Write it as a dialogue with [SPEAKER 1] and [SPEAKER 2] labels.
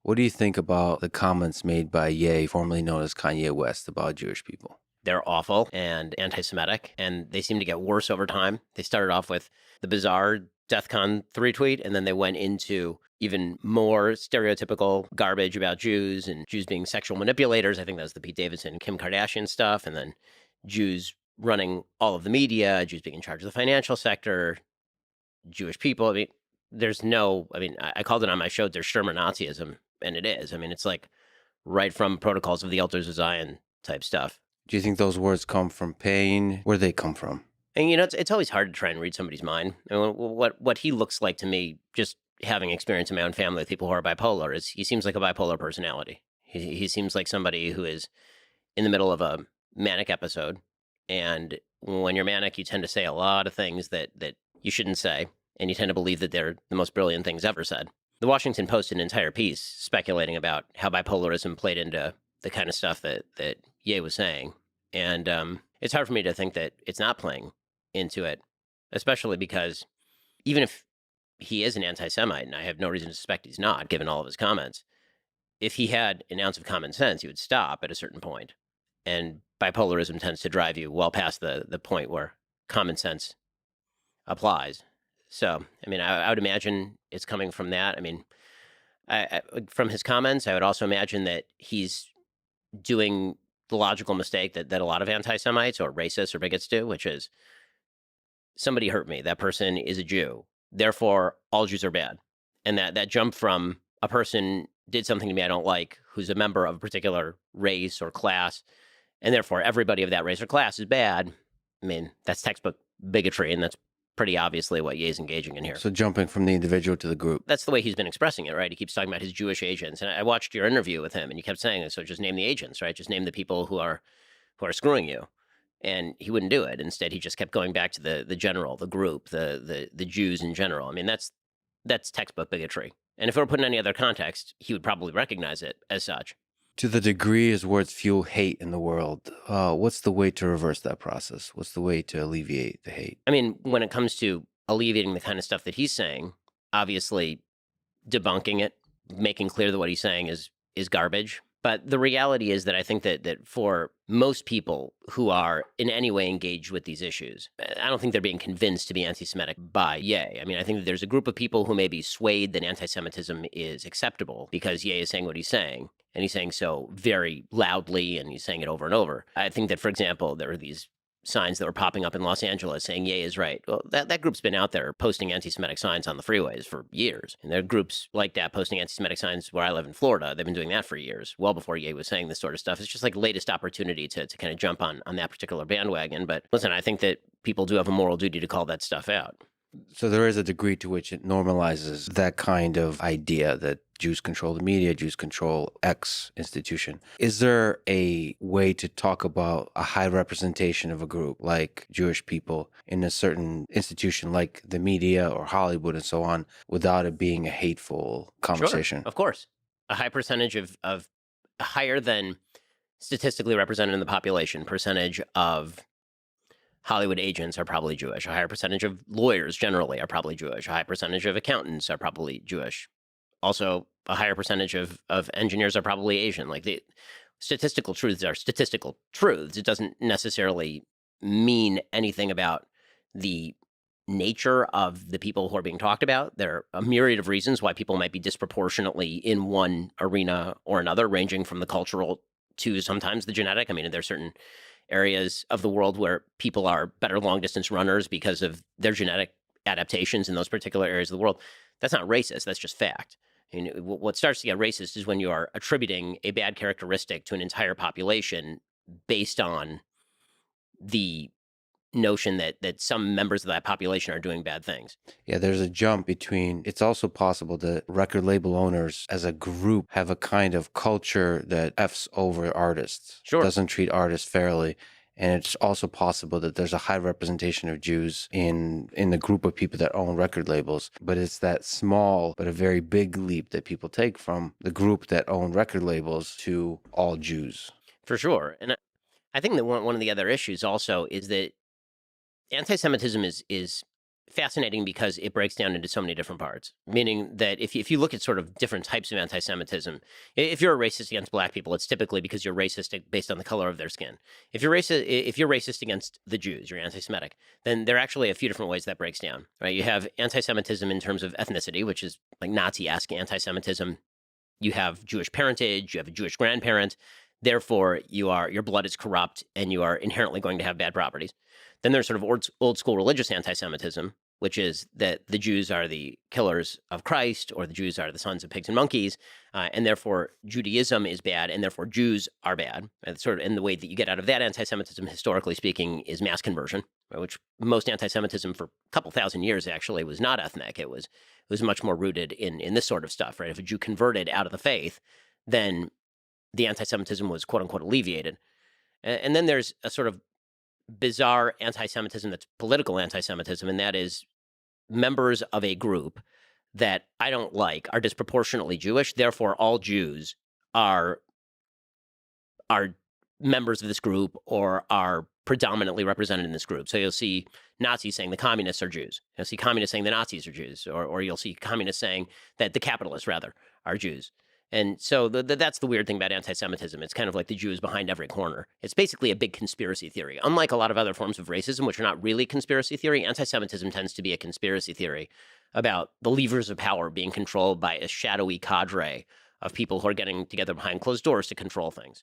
[SPEAKER 1] What do you think about the comments made by Ye, formerly known as Kanye West, about Jewish people?
[SPEAKER 2] They're awful and anti-Semitic, and they seem to get worse over time. They started off with the bizarre DEFCON 3 tweet, and then they went into even more stereotypical garbage about Jews and Jews being sexual manipulators. I think that was the Pete Davidson, Kim Kardashian stuff, and then Jews running all of the media, Jews being in charge of the financial sector, Jewish people. I mean, I called it on my show, there's Sherman Nazism, and it is. I mean, it's like right from Protocols of the Elders of Zion type stuff.
[SPEAKER 1] Do you think those words come from pain? Where do they come from?
[SPEAKER 2] And it's always hard to try and read somebody's mind. I mean, what he looks like to me, just having experience in my own family with people who are bipolar, is he seems like a bipolar personality. He seems like somebody who is in the middle of a manic episode, and when you're manic, you tend to say a lot of things that you shouldn't say, and you tend to believe that they're the most brilliant things ever said. The Washington Post did an entire piece speculating about how bipolarism played into the kind of stuff that Ye was saying, and it's hard for me to think that it's not playing into it, especially because even if he is an anti-Semite, and I have no reason to suspect he's not, given all of his comments, if he had an ounce of common sense, he would stop at a certain point. And bipolarism tends to drive you well past the point where common sense applies. So, I mean, I would imagine it's coming from that. I mean, from his comments, I would also imagine that he's doing the logical mistake that a lot of anti-Semites or racists or bigots do, which is, somebody hurt me. That person is a Jew. Therefore, all Jews are bad. And that jump from a person did something to me I don't like, who's a member of a particular race or class, and therefore everybody of that race or class is bad. I mean, that's textbook bigotry, and that's pretty obviously what Ye's engaging in here.
[SPEAKER 1] So jumping from the individual to the group.
[SPEAKER 2] That's the way he's been expressing it, right? He keeps talking about his Jewish agents. And I watched your interview with him, and you kept saying, so just name the agents, right? Just name the people who are screwing you. And he wouldn't do it. Instead, he just kept going back to the general, the group, the Jews in general. I mean, that's textbook bigotry. And if it were put in any other context, he would probably recognize it as such.
[SPEAKER 1] To the degree his words fuel hate in the world, what's the way to reverse that process? What's the way to alleviate the hate?
[SPEAKER 2] I mean, when it comes to alleviating the kind of stuff that he's saying, obviously debunking it, making clear that what he's saying is garbage. But the reality is that I think that for most people who are in any way engaged with these issues, I don't think they're being convinced to be anti-Semitic by Ye. I mean, I think that there's a group of people who may be swayed that anti-Semitism is acceptable because Ye is saying what he's saying. And he's saying so very loudly, and he's saying it over and over. I think that, for example, there are these signs that were popping up in Los Angeles saying Ye is right. Well, that group's been out there posting anti-Semitic signs on the freeways for years. And there are groups like that posting anti-Semitic signs where I live in Florida. They've been doing that for years, well before Ye was saying this sort of stuff. It's just like latest opportunity to kind of jump on that particular bandwagon. But listen, I think that people do have a moral duty to call that stuff out.
[SPEAKER 1] So there is a degree to which it normalizes that kind of idea that Jews control the media, Jews control X institution. Is there a way to talk about a high representation of a group like Jewish people in a certain institution like the media or Hollywood and so on without it being a hateful conversation?
[SPEAKER 2] Sure, of course. A high percentage of higher than statistically represented in the population percentage of Hollywood agents are probably Jewish. A higher percentage of lawyers generally are probably Jewish. A high percentage of accountants are probably Jewish. Also, a higher percentage of engineers are probably Asian. Like, the statistical truths are statistical truths. It doesn't necessarily mean anything about the nature of the people who are being talked about. There are a myriad of reasons why people might be disproportionately in one arena or another, ranging from the cultural to sometimes the genetic. I mean, there are certain areas of the world where people are better long distance runners because of their genetic adaptations in those particular areas of the world. That's not racist. That's just fact. I mean, what starts to get racist is when you are attributing a bad characteristic to an entire population based on the notion that some members of that population are doing bad things.
[SPEAKER 1] Yeah, there's a jump between, it's also possible that record label owners as a group have a kind of culture that F's over artists,
[SPEAKER 2] Sure.
[SPEAKER 1] doesn't treat artists fairly. And it's also possible that there's a high representation of Jews in the group of people that own record labels. But it's that small but a very big leap that people take from the group that own record labels to all Jews.
[SPEAKER 2] For sure. And I think that one of the other issues also is that anti-Semitism is fascinating because it breaks down into so many different parts. Meaning that if you look at sort of different types of anti-Semitism, if you're a racist against black people, it's typically because you're racist based on the color of their skin. If you're racist against the Jews, you're anti-Semitic. Then there are actually a few different ways that breaks down. Right? You have anti-Semitism in terms of ethnicity, which is like Nazi-esque anti-Semitism. You have Jewish parentage. You have a Jewish grandparent. Therefore, your blood is corrupt, and you are inherently going to have bad properties. Then there's sort of old school religious anti-Semitism, which is that the Jews are the killers of Christ, or the Jews are the sons of pigs and monkeys, and therefore Judaism is bad, and therefore Jews are bad. And the way that you get out of that anti-Semitism, historically speaking, is mass conversion, right, which most anti-Semitism for a couple thousand years actually was not ethnic. It was much more rooted in this sort of stuff, right? If a Jew converted out of the faith, then the anti-Semitism was quote unquote alleviated. And then there's a sort of bizarre anti-Semitism that's political anti-Semitism, and that is members of a group that I don't like are disproportionately Jewish. Therefore, all Jews are members of this group or are predominantly represented in this group. So you'll see Nazis saying the communists are Jews. You'll see communists saying the Nazis are Jews, or you'll see communists saying that the capitalists, rather, are Jews. And so that's the weird thing about anti-Semitism. It's kind of like the Jews behind every corner. It's basically a big conspiracy theory. Unlike a lot of other forms of racism, which are not really conspiracy theory, anti-Semitism tends to be a conspiracy theory about the levers of power being controlled by a shadowy cadre of people who are getting together behind closed doors to control things.